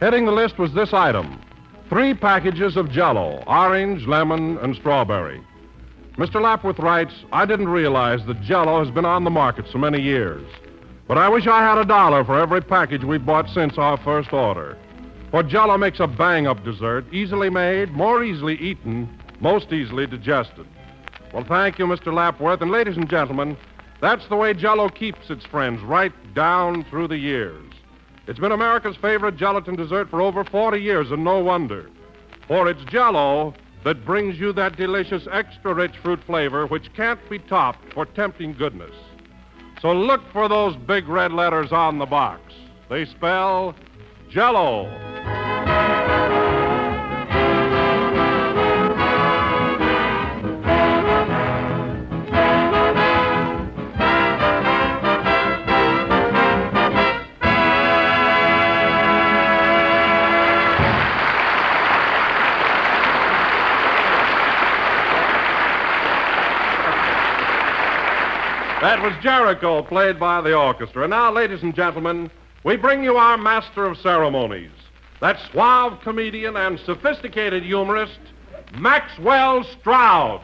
Heading the list was this item: 3 packages of Jell-O, orange, lemon, and strawberry. Mr. Lapworth writes, I didn't realize that Jell-O has been on the market so many years. But I wish I had $1 for every package we've bought since our first order. For Jell-O makes a bang-up dessert, easily made, more easily eaten, most easily digested. Well, thank you, Mr. Lapworth. And ladies and gentlemen, that's the way Jell-O keeps its friends right down through the years. It's been America's favorite gelatin dessert for over 40 years, and no wonder. For it's Jell-O that brings you that delicious extra-rich fruit flavor which can't be topped for tempting goodness. So look for those big red letters on the box. They spell Jell-O. That was Jericho, played by the orchestra. And now, ladies and gentlemen, we bring you our master of ceremonies, that suave comedian and sophisticated humorist, Maxwell Stroud.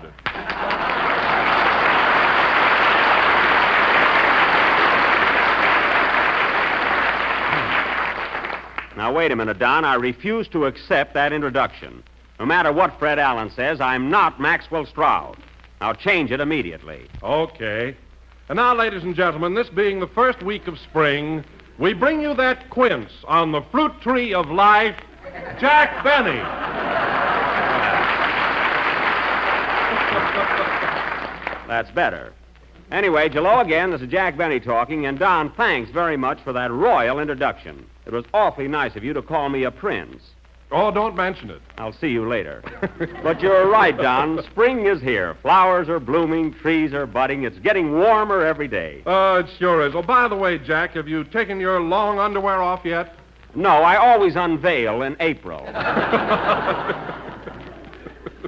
Now, wait a minute, Don. I refuse to accept that introduction. No matter what Fred Allen says, I'm not Maxwell Stroud. Now, change it immediately. Okay. And now, ladies and gentlemen, this being the first week of spring, we bring you that quince on the fruit tree of life, Jack Benny. That's better. Anyway, hello again. This is Jack Benny talking, and Don, thanks very much for that royal introduction. It was awfully nice of you to call me a prince. Oh, don't mention it. I'll see you later. But you're right, Don. Spring is here. Flowers are blooming, trees are budding. It's getting warmer every day. Oh, it sure is. Oh, by the way, Jack, have you taken your long underwear off yet? No, I always unveil in April.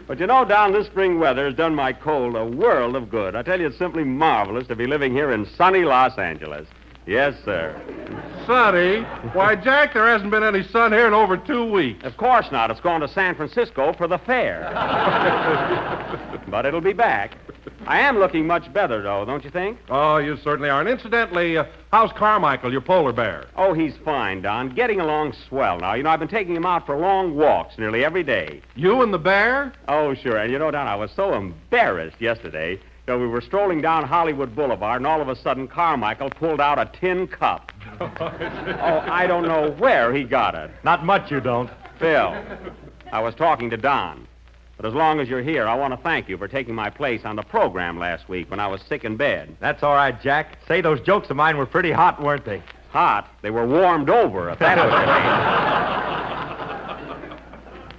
But you know, Don, this spring weather has done my cold a world of good. I tell you, it's simply marvelous to be living here in sunny Los Angeles. Yes, sir. Sunny? Why, Jack, there hasn't been any sun here in over 2 weeks. Of course not. It's gone to San Francisco for the fair. But it'll be back. I am looking much better, though, don't you think? Oh, you certainly are. And incidentally, how's Carmichael, your polar bear? Oh, he's fine, Don. Getting along swell now. You know, I've been taking him out for long walks nearly every day. You and the bear? Oh, sure. And you know, Don, I was so embarrassed yesterday. So we were strolling down Hollywood Boulevard, and all of a sudden, Carmichael pulled out a tin cup. Oh, I don't know where he got it. Not much, you don't. Phil, I was talking to Don. But as long as you're here, I want to thank you for taking my place on the program last week when I was sick in bed. That's all right, Jack. Say, those jokes of mine were pretty hot, weren't they? Hot? They were warmed over, if that was the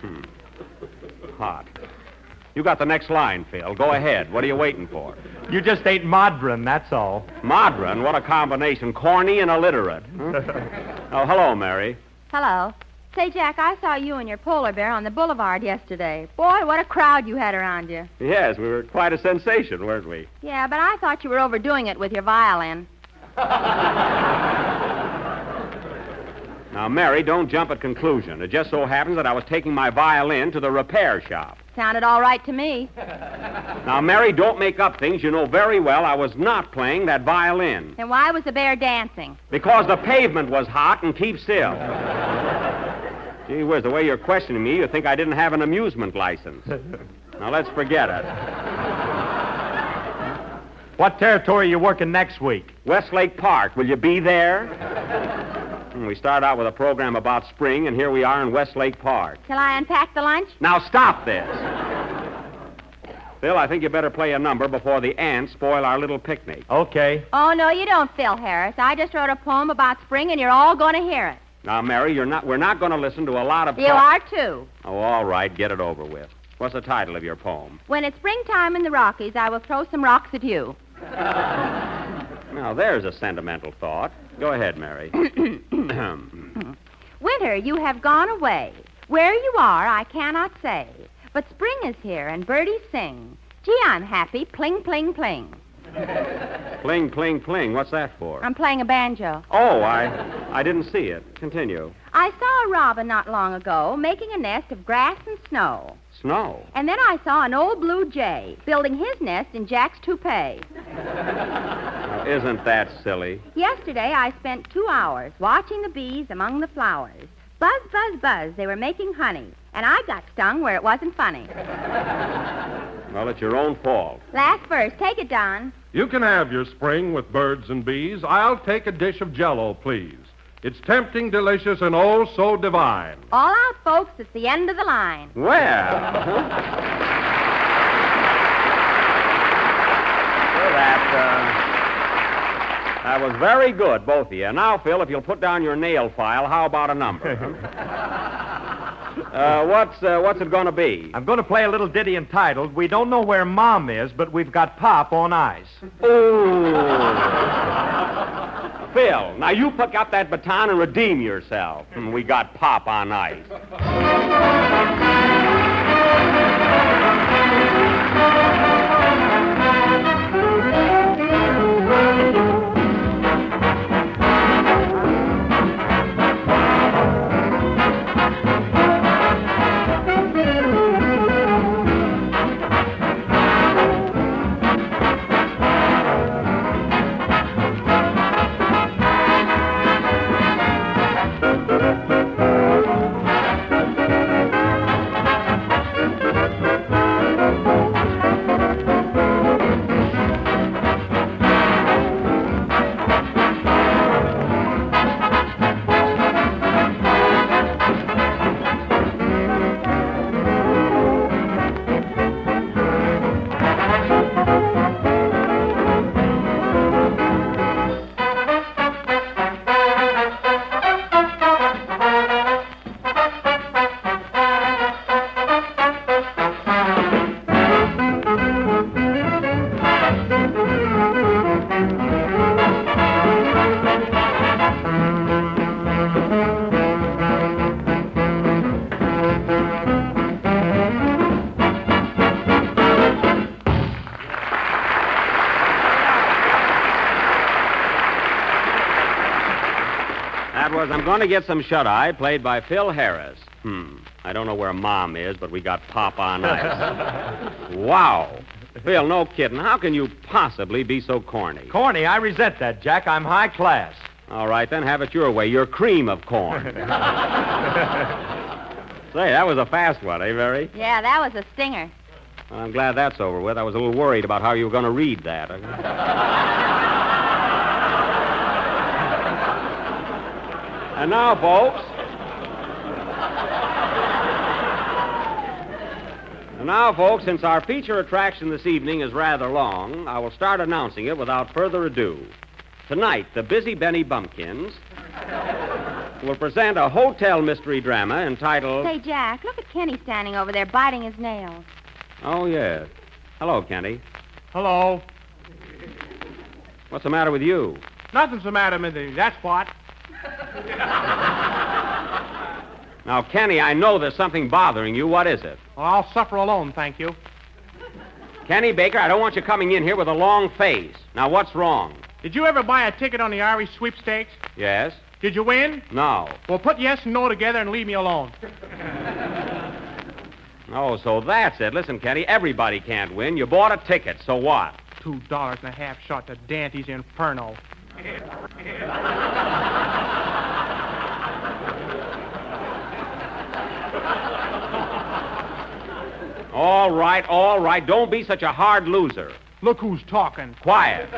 name. Hot. You got the next line, Phil. Go ahead. What are you waiting for? You just ain't modern, that's all. Modern? What a combination. Corny and illiterate. Huh? Oh, hello, Mary. Hello. Say, Jack, I saw you and your polar bear on the boulevard yesterday. Boy, what a crowd you had around you. Yes, we were quite a sensation, weren't we? Yeah, but I thought you were overdoing it with your violin. Now, Mary, don't jump at conclusion. It just so happens that I was taking my violin to the repair shop. Sounded all right to me. Now, Mary, don't make up things. You know very well I was not playing that violin. Then why was the bear dancing? Because the pavement was hot, and keep still. Gee whiz, the way you're questioning me, you think I didn't have an amusement license. Now, let's forget it. What territory are you working next week? Westlake Park. Will you be there? We start out with a program about spring, and here we are in Westlake Park. Shall I unpack the lunch? Now, stop this. Phil, I think you better play a number before the ants spoil our little picnic. Okay. Oh, no, you don't, Phil Harris. I just wrote a poem about spring, and you're all going to hear it. Now, Mary, we're not going to listen to a lot of... You are, too. Oh, all right. Get it over with. What's the title of your poem? When it's springtime in the Rockies, I will throw some rocks at you. Now, there's a sentimental thought. Go ahead, Mary. Winter, you have gone away. Where you are, I cannot say. But spring is here, and birdies sing. Gee, I'm happy. Pling, pling, pling. Pling, pling, pling. What's that for? I'm playing a banjo. Oh, I didn't see it. Continue. I saw a robin not long ago making a nest of grass and snow. Snow? And then I saw an old blue jay building his nest in Jack's toupee. Now, isn't that silly? Yesterday, I spent 2 hours watching the bees among the flowers. Buzz, buzz, buzz, they were making honey. And I got stung where it wasn't funny. Well, it's your own fault. Last verse. Take it, Don. You can have your spring with birds and bees. I'll take a dish of Jell-O, please. It's tempting, delicious, and oh so divine. All out, folks. It's the end of the line. That was very good, both of you. Now, Phil, if you'll put down your nail file, how about a number? What's it going to be? I'm going to play a little ditty entitled, We Don't Know Where Mom Is, But We've Got Pop on Ice. Ooh. Phil, now you pick up that baton and redeem yourself. We got Pop on ice. I'm going to get some shut-eye, played by Phil Harris. I don't know where Mom is, but we got Pop on ice. Wow. Phil, no kidding. How can you possibly be so corny? Corny? I resent that, Jack. I'm high class. All right, then have it your way. You're cream of corn. Say, that was a fast one, eh, Mary? Yeah, that was a stinger. Well, I'm glad that's over with. I was a little worried about how you were going to read that. And now, folks, since our feature attraction this evening is rather long, I will start announcing it without further ado. Tonight, the Busy Benny Bumpkins will present a hotel mystery drama entitled... Say, Jack, look at Kenny standing over there biting his nails. Oh, yes. Hello, Kenny. Hello. What's the matter with you? Nothing's the matter with me, that's what. Now, Kenny, I know there's something bothering you. What is it? Well, I'll suffer alone, thank you. Kenny Baker, I don't want you coming in here with a long face. Now, what's wrong? Did you ever buy a ticket on the Irish sweepstakes? Yes. Did you win? No. Well, put yes and no together and leave me alone. Oh, so that's it. Listen, Kenny, everybody can't win. You bought a ticket, so what? $2.50 shot to Dante's Inferno. All right. Don't be such a hard loser. Look who's talking. Quiet.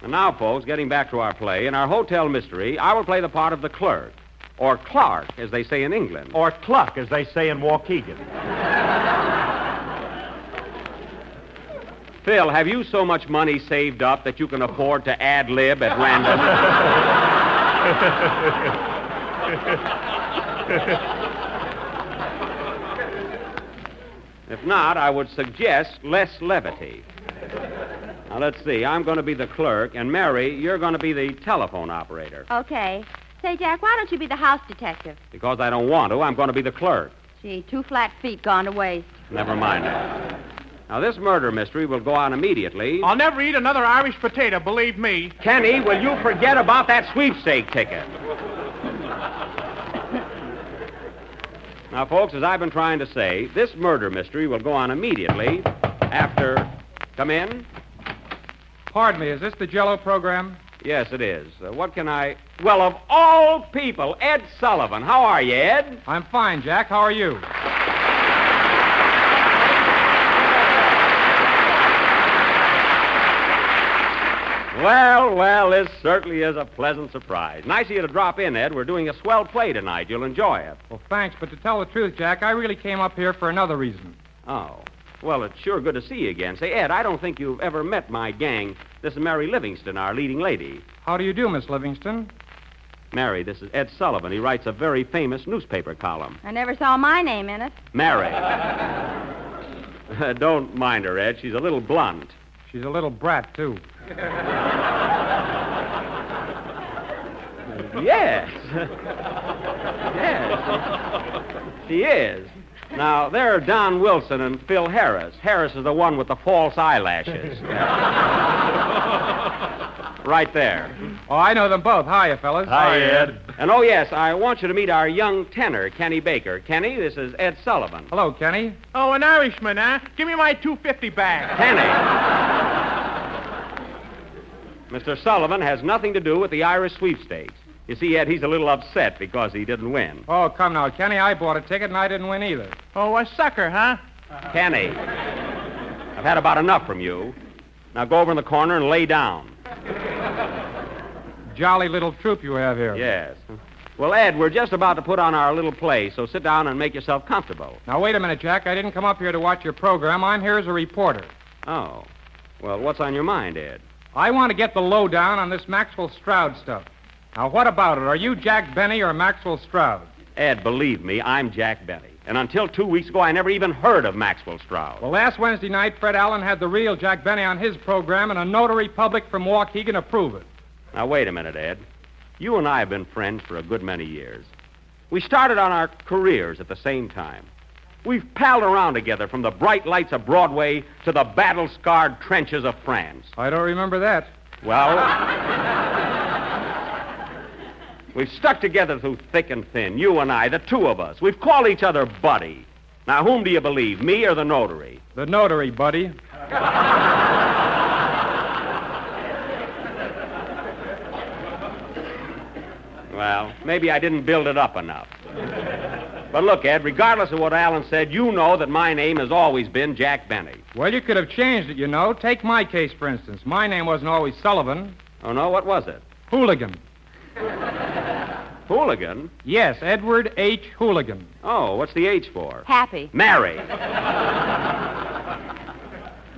And now, folks, getting back to our play, in our hotel mystery, I will play the part of the clerk, or Clark, as they say in England. Or Cluck, as they say in Waukegan. Phil, have you so much money saved up that you can afford to ad-lib at random? If not, I would suggest less levity. Now, let's see. I'm going to be the clerk, and Mary, you're going to be the telephone operator. Okay. Say, Jack, why don't you be the house detective? Because I don't want to, I'm going to be the clerk. Gee, 2 flat feet gone to waste. Never mind that. Now, this murder mystery will go on immediately. I'll never eat another Irish potato, believe me. Kenny, will you forget about that sweepstake ticket? Now, folks, as I've been trying to say, this murder mystery will go on immediately after... Come in? Pardon me, is this the Jell-O program? Yes, it is. What can I... Well, of all people, Ed Sullivan. How are you, Ed? I'm fine, Jack. How are you? Well, this certainly is a pleasant surprise. Nice of you to drop in, Ed. We're doing a swell play tonight. You'll enjoy it. Well, thanks, but to tell the truth, Jack, I really came up here for another reason. Oh. Well, it's sure good to see you again. Say, Ed, I don't think you've ever met my gang. This is Mary Livingston, our leading lady. How do you do, Miss Livingston? Mary, this is Ed Sullivan. He writes a very famous newspaper column. I never saw my name in it. Mary. Don't mind her, Ed. She's a little blunt. She's a little brat, too. Yes. Yes. She is. Now, there are Don Wilson and Phil Harris. Harris is the one with the false eyelashes. Right there. Oh, I know them both. Hiya, fellas. Hi, Ed. And, oh, yes, I want you to meet our young tenor, Kenny Baker. Kenny, this is Ed Sullivan. Hello, Kenny. Oh, an Irishman, huh? Give me my $2.50 back. Kenny. Mr. Sullivan has nothing to do with the Irish sweepstakes. You see, Ed, he's a little upset because he didn't win. Oh, come now, Kenny. I bought a ticket and I didn't win either. Oh, a sucker, huh? Kenny, I've had about enough from you. Now go over in the corner and lay down. Jolly little troupe you have here. Yes. Well, Ed, we're just about to put on our little play, so sit down and make yourself comfortable. Now, wait a minute, Jack. I didn't come up here to watch your program. I'm here as a reporter. Oh. Well, what's on your mind, Ed? I want to get the lowdown on this Maxwell Stroud stuff. Now, what about it? Are you Jack Benny or Maxwell Stroud? Ed, believe me, I'm Jack Benny. And until 2 weeks ago, I never even heard of Maxwell Stroud. Well, last Wednesday night, Fred Allen had the real Jack Benny on his program, and a notary public from Waukegan to prove it. Now, wait a minute, Ed. You and I have been friends for a good many years. We started on our careers at the same time. We've palled around together from the bright lights of Broadway to the battle-scarred trenches of France. I don't remember that. Well, we've stuck together through thick and thin, you and I, the two of us. We've called each other buddy. Now, whom do you believe, me or the notary? The notary, buddy. Well, maybe I didn't build it up enough. But look, Ed, regardless of what Allen said, you know that my name has always been Jack Benny. Well, you could have changed it, you know. Take my case, for instance. My name wasn't always Sullivan. Oh, no? What was it? Hooligan. Hooligan? Yes, Edward H. Hooligan. Oh, what's the H for? Happy. Mary.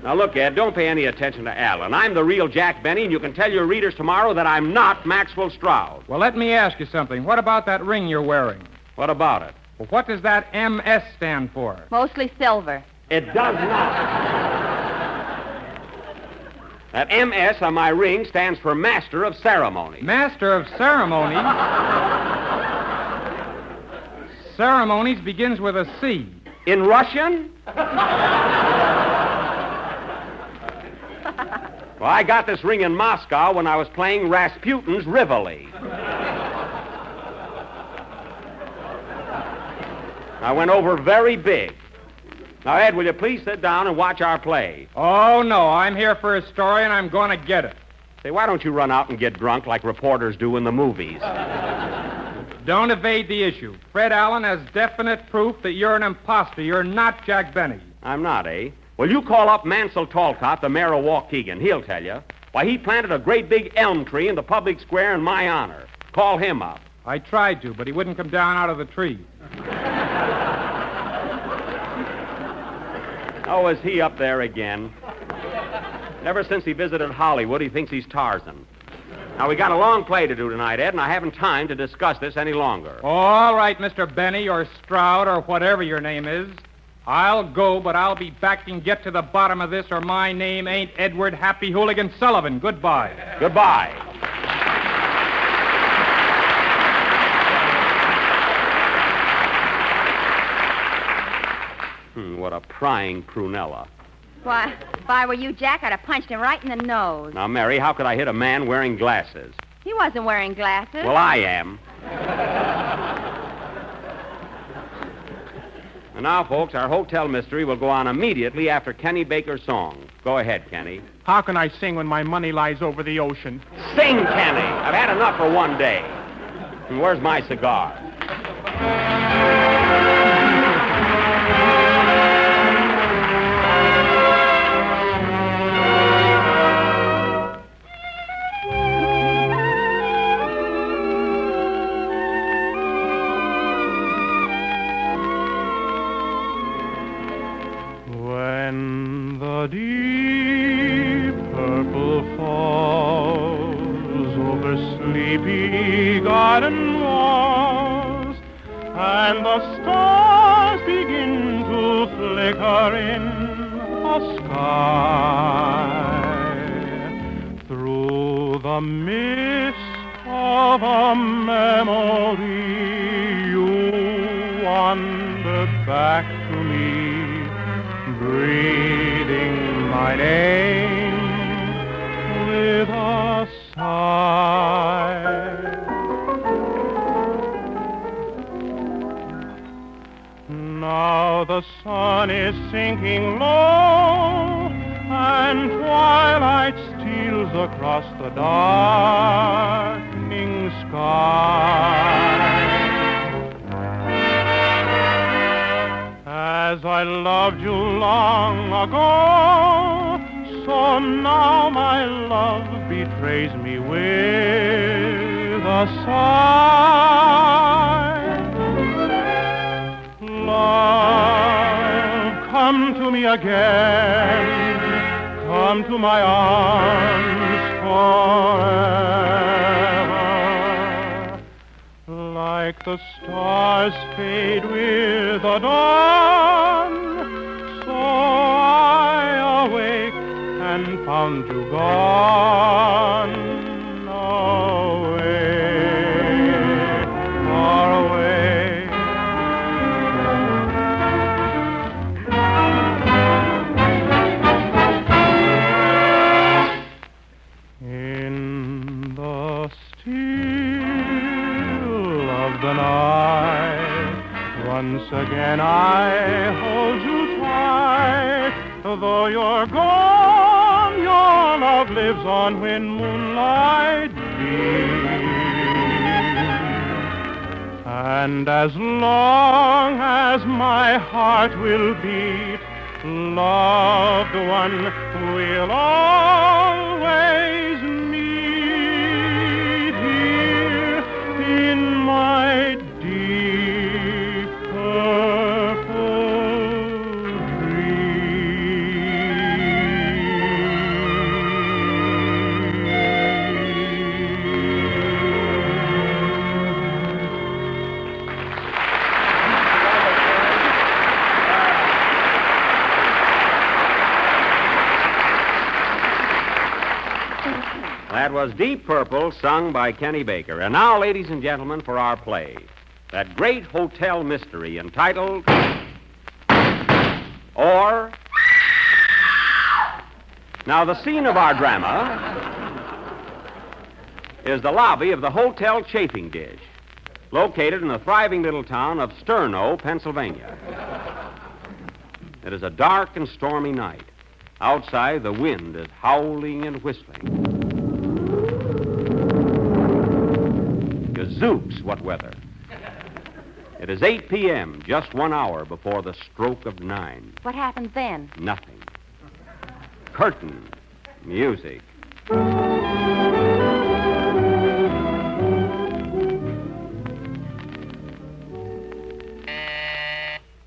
Now, look, Ed, don't pay any attention to Allen. I'm the real Jack Benny, and you can tell your readers tomorrow that I'm not Maxwell Stroud. Well, let me ask you something. What about that ring you're wearing? What about it? Well, what does that MS stand for? Mostly silver. It does not. That MS on my ring stands for Master of Ceremony. Master of Ceremonies? Ceremonies begins with a C. In Russian? Well, I got this ring in Moscow when I was playing Rasputin's Rivoli. I went over very big. Now, Ed, will you please sit down and watch our play? Oh, no. I'm here for a story, and I'm going to get it. Say, why don't you run out and get drunk like reporters do in the movies? Don't evade the issue. Fred Allen has definite proof that you're an imposter. You're not Jack Benny. I'm not, eh? Well, you call up Mansell Talcott, the mayor of Waukegan. He'll tell you. Why, he planted a great big elm tree in the public square in my honor. Call him up. I tried to, but he wouldn't come down out of the tree. Oh, is he up there again? Ever since he visited Hollywood, he thinks he's Tarzan. Now, we got a long play to do tonight, Ed, and I haven't time to discuss this any longer. All right, Mr. Benny or Stroud or whatever your name is. I'll go, but I'll be back and get to the bottom of this, or my name ain't Edward Happy Hooligan Sullivan. Goodbye. Goodbye. What a prying prunella. Why, if I were you, Jack, I'd have punched him right in the nose. Now, Mary, how could I hit a man wearing glasses? He wasn't wearing glasses. Well, I am. And now, folks, our hotel mystery will go on immediately after Kenny Baker's song. Go ahead, Kenny. How can I sing when my money lies over the ocean? Sing, Kenny. I've had enough for one day. And where's my cigar? When the deep purple falls over sleepy garden walls, and the stars begin to flicker in the sky, through the mist of a memory you wander back to me, breathing my name with a sigh. Now the sun is sinking low, and twilight steals across the darkening sky. As I loved you long ago, so now my love betrays me with a sigh. Love, come to me again, come to my arms forever. Like the stars fade with the dawn, so I awake and found you gone away, far away. In the still of the night, once again I hold you tight. Though you're gone, your love lives on when moonlight beams. And as long as my heart will beat, loved one, will always meet here in my deep purple That was Deep Purple, sung by Kenny Baker. And now, ladies and gentlemen, for our play. That great hotel mystery entitled... Or... Now, the scene of our drama is the lobby of the Hotel Chafing Dish, located in the thriving little town of Sterno, Pennsylvania. It is a dark and stormy night. Outside, the wind is howling and whistling. Gazooks, what weather. It is 8 p.m., just 1 hour before the stroke of 9. What happened then? Nothing. Curtain. Music.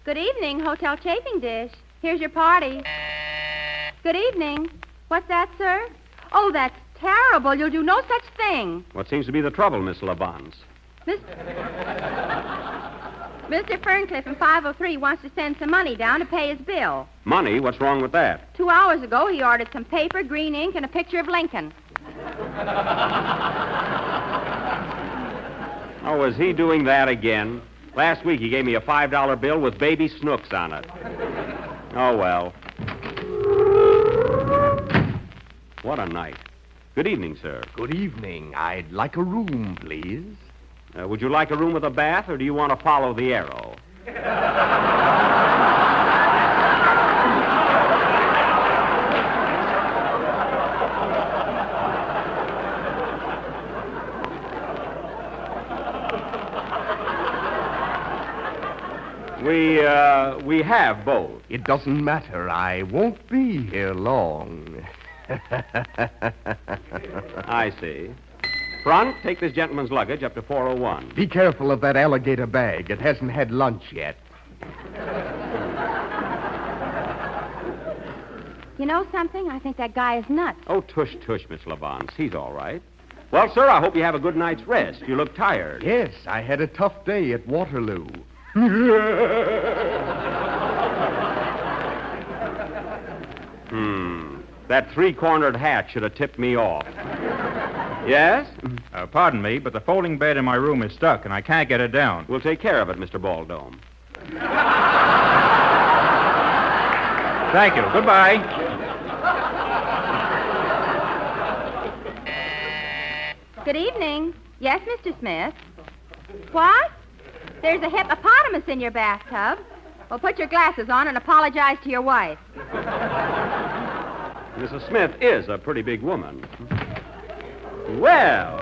Good evening, Hotel Chafing Dish. Here's your party. Good evening. What's that, sir? Oh, that's terrible. You'll do no such thing. What seems to be the trouble, Miss Lavance? Mr. Ferncliff in 503 wants to send some money down to pay his bill. Money? What's wrong with that? 2 hours ago, he ordered some paper, green ink, and a picture of Lincoln. Oh, was he doing that again? Last week he gave me a $5 bill with baby snooks on it. Oh, well. What a night. Good evening, sir. Good evening. I'd like a room, please. Would you like a room with a bath, or do you want to follow the arrow? We have both. It doesn't matter. I won't be here long. I see. Front, take this gentleman's luggage up to 401. Be careful of that alligator bag. It hasn't had lunch yet. You know something? I think that guy is nuts. Oh, tush, Miss Lavance. He's all right. Well, sir, I hope you have a good night's rest. You look tired. Yes, I had a tough day at Waterloo. That three-cornered hat should have tipped me off. Yes? Pardon me, but the folding bed in my room is stuck, and I can't get it down. We'll take care of it, Mr. Baldome. Thank you. Goodbye. Good evening. Yes, Mr. Smith? What? There's a hippopotamus in your bathtub. Well, put your glasses on and apologize to your wife. Mrs. Smith is a pretty big woman. Well,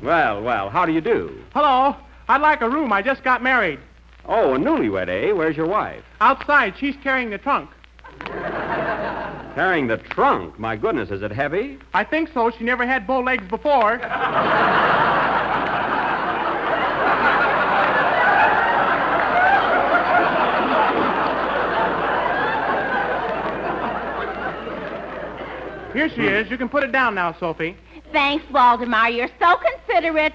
how do you do? Hello. I'd like a room. I just got married. Oh, a newlywed, eh? Where's your wife? Outside. She's carrying the trunk. Carrying the trunk? My goodness, is it heavy? I think so. She never had bow legs before. Here she is. You can put it down now, Sophie. Thanks, Waldemar. You're so considerate.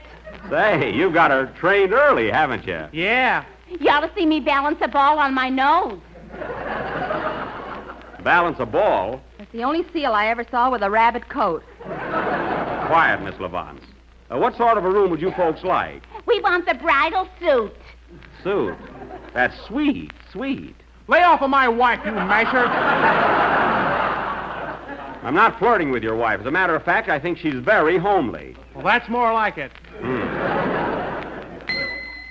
Say, you got her trained early, haven't you? Yeah. You ought to see me balance a ball on my nose. Balance a ball? It's the only seal I ever saw with a rabbit coat. Quiet, Miss Lavance. What sort of a room would you folks like? We want the bridal suit. Suit? That's sweet. Lay off of my wife, you masher. I'm not flirting with your wife. As a matter of fact, I think she's very homely. Well, that's more like it.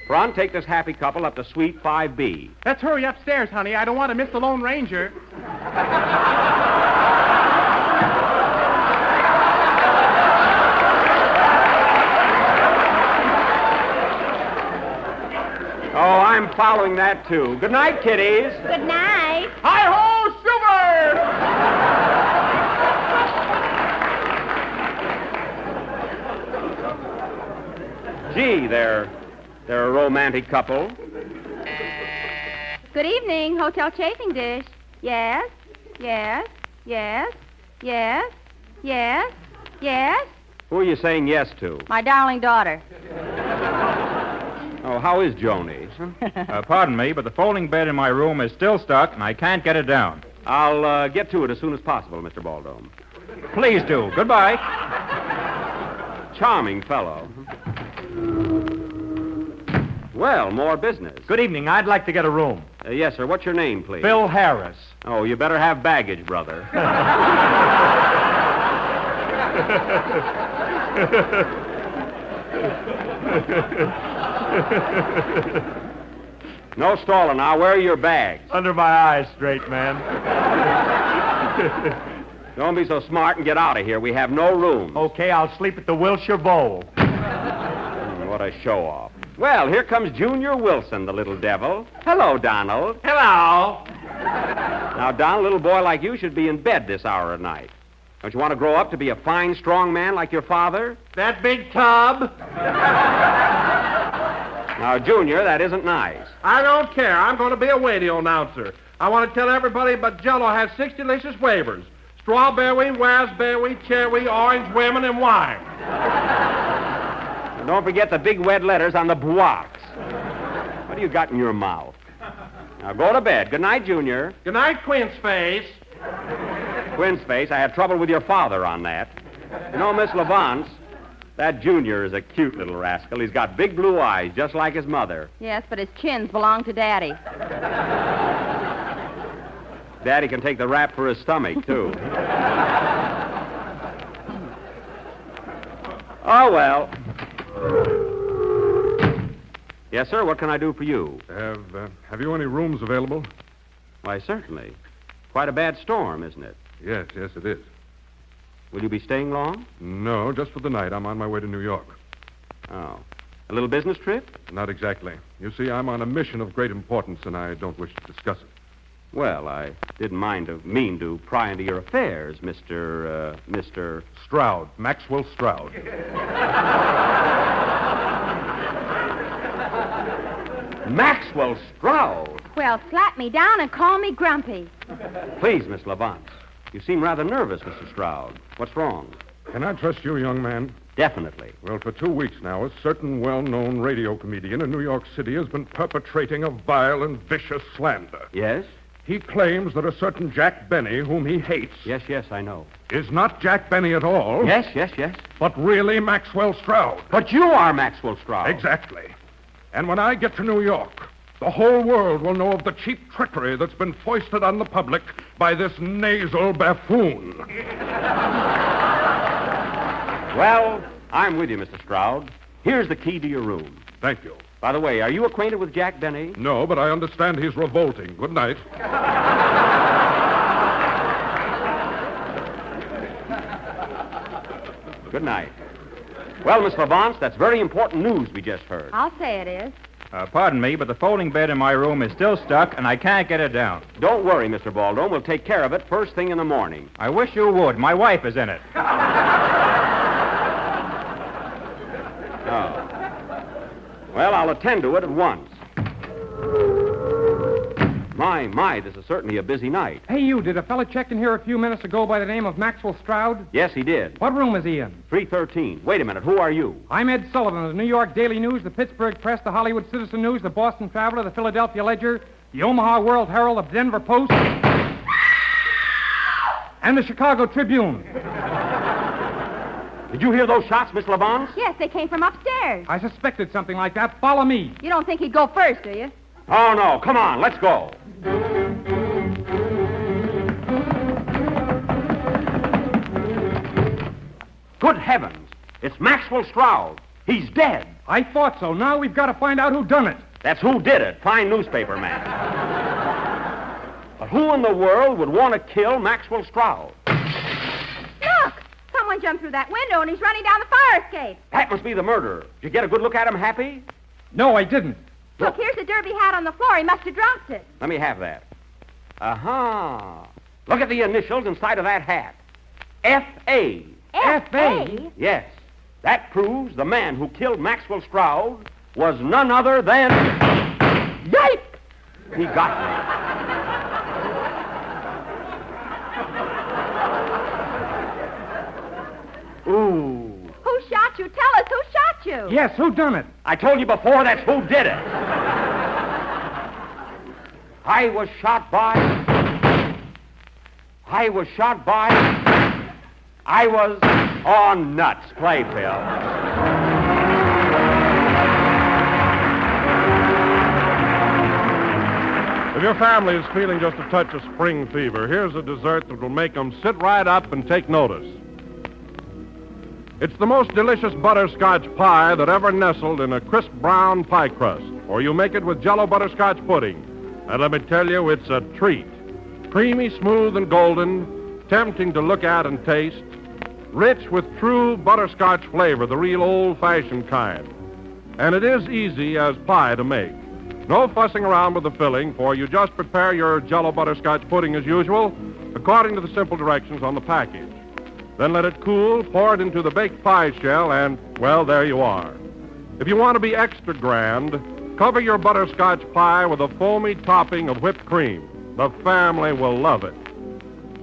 Front, take this happy couple up to Suite 5B. Let's hurry upstairs, honey. I don't want to miss the Lone Ranger. Oh, I'm following that, too. Good night, kiddies. Good night. Hi-ho, Silver! Gee, they're a romantic couple. Good evening, Hotel Chafing Dish. Yes. Who are you saying yes to? My darling daughter. Oh, how is Joni? Pardon me, but the folding bed in my room is still stuck, and I can't get it down. I'll get to it as soon as possible, Mr. Baldome. Please do. Goodbye. Charming fellow. Well, more business. Good evening. I'd like to get a room. Yes, sir. What's your name, please? Bill Harris. Oh, you better have baggage, brother. No stalling now. Where are your bags? Under my eyes, straight man. Don't be so smart and get out of here. We have no room. Okay, I'll sleep at the Wilshire Bowl. What a show-off. Well, here comes Junior Wilson, the little devil. Hello, Donald. Hello. Now, Donald, a little boy like you should be in bed this hour of night. Don't you want to grow up to be a fine, strong man like your father? That big tub? Now, Junior, that isn't nice. I don't care. I'm going to be a radio announcer. I want to tell everybody but Jell-O has 6 delicious flavors. Strawberry, raspberry, cherry, orange, lemon, and wine. And don't forget the big red letters on the box. What do you got in your mouth? Now, go to bed. Good night, Junior. Good night, Quince Face. Quince Face, I had trouble with your father on that. You know, Miss Lavance, that Junior is a cute little rascal. He's got big blue eyes, just like his mother. Yes, but his chins belong to Daddy. Daddy can take the rap for his stomach, too. Oh, well. Yes, sir. What can I do for you? Have you any rooms available? Why, certainly. Quite a bad storm, isn't it? Yes, it is. Will you be staying long? No, just for the night. I'm on my way to New York. Oh. A little business trip? Not exactly. You see, I'm on a mission of great importance, and I don't wish to discuss it. Well, I didn't mean to pry into your affairs, Mr. Stroud. Maxwell Stroud. Maxwell Stroud? Well, slap me down and call me grumpy. Please, Miss Levant. You seem rather nervous, Mr. Stroud. What's wrong? Can I trust you, young man? Definitely. Well, for 2 weeks now, a certain well-known radio comedian in New York City has been perpetrating a vile and vicious slander. Yes? He claims that a certain Jack Benny, whom he hates... Yes, I know. ...is not Jack Benny at all. Yes. But really Maxwell Stroud. But you are Maxwell Stroud. Exactly. And when I get to New York, the whole world will know of the cheap trickery that's been foisted on the public by this nasal buffoon. Well, I'm with you, Mr. Stroud. Here's the key to your room. Thank you. By the way, are you acquainted with Jack Benny? No, but I understand he's revolting. Good night. Good night. Well, Miss Levance, that's very important news we just heard. I'll say it is. Pardon me, but the folding bed in my room is still stuck, and I can't get it down. Don't worry, Mr. Baldwin. We'll take care of it first thing in the morning. I wish you would. My wife is in it. Oh. Well, I'll attend to it at once. My, this is certainly a busy night. Hey, you, did a fella check in here a few minutes ago by the name of Maxwell Stroud? Yes, he did. What room is he in? 313. Wait a minute. Who are you? I'm Ed Sullivan of the New York Daily News, the Pittsburgh Press, the Hollywood Citizen News, the Boston Traveler, the Philadelphia Ledger, the Omaha World Herald, the Denver Post, and the Chicago Tribune. Did you hear those shots, Miss Levance? Yes, they came from upstairs. I suspected something like that. Follow me. You don't think he'd go first, do you? Oh, no. Come on. Let's go. Good heavens. It's Maxwell Stroud. He's dead. I thought so. Now we've got to find out who done it. That's who did it. Fine newspaper man. But who in the world would want to kill Maxwell Stroud? Look! Someone jumped through that window and he's running down the fire escape. That must be the murderer. Did you get a good look at him, Happy? No, I didn't. Look, here's a derby hat on the floor. He must have dropped it. Let me have that. Aha. Look at the initials inside of that hat. F.A. F.A.? Yes. That proves the man who killed Maxwell Stroud was none other than... Yipe! He got me. Ooh. Who shot you? Tell us who shot you. Yes, who done it? I told you before, that's who did it. I was shot by... Oh, nuts. Play, Phil. If your family is feeling just a touch of spring fever, here's a dessert that will make them sit right up and take notice. It's the most delicious butterscotch pie that ever nestled in a crisp brown pie crust. Or you make it with Jell-O butterscotch pudding. And let me tell you, it's a treat. Creamy, smooth, and golden, tempting to look at and taste. Rich with true butterscotch flavor, the real old-fashioned kind. And it is easy as pie to make. No fussing around with the filling, for you just prepare your Jell-O butterscotch pudding as usual, according to the simple directions on the package. Then let it cool, pour it into the baked pie shell, and, well, there you are. If you want to be extra grand, cover your butterscotch pie with a foamy topping of whipped cream. The family will love it.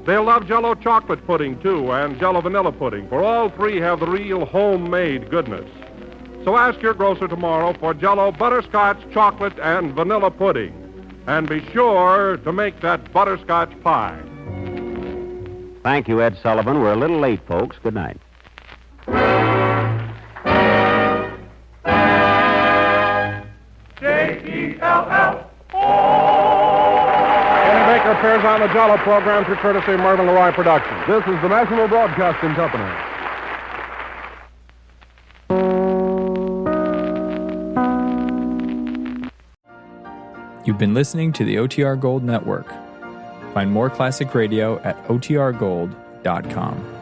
They'll love Jell-O chocolate pudding, too, and Jell-O vanilla pudding, for all three have the real homemade goodness. So ask your grocer tomorrow for Jell-O butterscotch chocolate and vanilla pudding. And be sure to make that butterscotch pie. Thank you, Ed Sullivan. We're a little late, folks. Good night. Kenny Baker appears on the Jell-O program through courtesy of Mervyn LeRoy Productions. This is the National Broadcasting Company. You've been listening to the OTR Gold Network. Find more classic radio at otrgold.com.